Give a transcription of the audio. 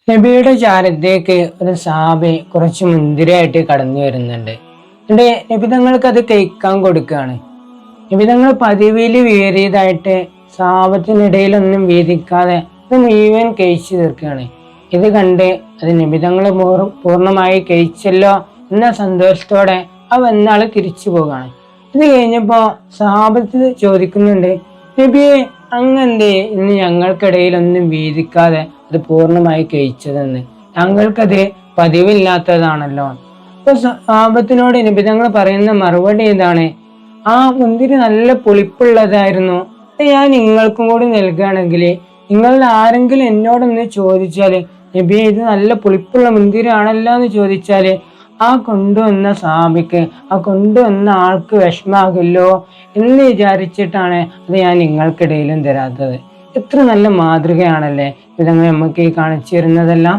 നബിയുടെ ചാരത്തേക്ക് ഒരു സഹാബി കുറച്ച് മുന്തിരിയായിട്ട് കടന്നു വരുന്നുണ്ട്. എന്നിട്ട് നബി തങ്ങൾക്ക് അത് കഴിക്കാൻ കൊടുക്കുകയാണ്. നബി തങ്ങൾ പതിവില് വീറിയതായിട്ട് സഹാബത്തിനിടയിലൊന്നും വീതിക്കാതെ അത് മുഴുവൻ കഴിച്ചു തീർക്കുകയാണ്. ഇത് കണ്ട് അത് നബി തങ്ങൾ പൂർണ്ണമായി കഴിച്ചല്ലോ എന്ന സന്തോഷത്തോടെ ആ വന്നാള് തിരിച്ചു പോവുകയാണ്. ഇത് കഴിഞ്ഞപ്പോ സഹാബത്ത് ചോദിക്കുന്നുണ്ട്, നബിയെ അങ്ങെന്തേ ഇന്ന് ഞങ്ങൾക്കിടയിലൊന്നും വീതിക്കാതെ അത് പൂർണ്ണമായി കഴിച്ചതെന്ന്? ഞങ്ങൾക്കത് പതിവില്ലാത്തതാണല്ലോ. അപ്പൊ സഹാബത്തിനോട് നബി തങ്ങൾ പറയുന്ന മറുപടി ഇതാണ്, ആ മുന്തിരി നല്ല പുളിപ്പുള്ളതായിരുന്നു, ഞാൻ നിങ്ങൾക്കും കൂടി നൽകുകയാണെങ്കിൽ നിങ്ങളിൽ ആരെങ്കിലും എന്നോടൊന്ന് ചോദിച്ചാല് നബിയെ ഇത് നല്ല പുളിപ്പുള്ള മുന്തിരി ആണല്ലോ എന്ന് ചോദിച്ചാല് ആ കൊണ്ടുവന്ന സഹാബിക്ക്, ആ കൊണ്ടുവന്ന ആൾക്ക് വിഷമാകല്ലോ എന്ന് വിചാരിച്ചിട്ടാണ് അത് ഞാൻ നിങ്ങൾക്കിടയിലും തരാത്തത്. എത്ര നല്ല മാതൃകയാണല്ലേ ഇത് നമുക്ക് ഈ കാണിച്ചു തരുന്നതെല്ലാം.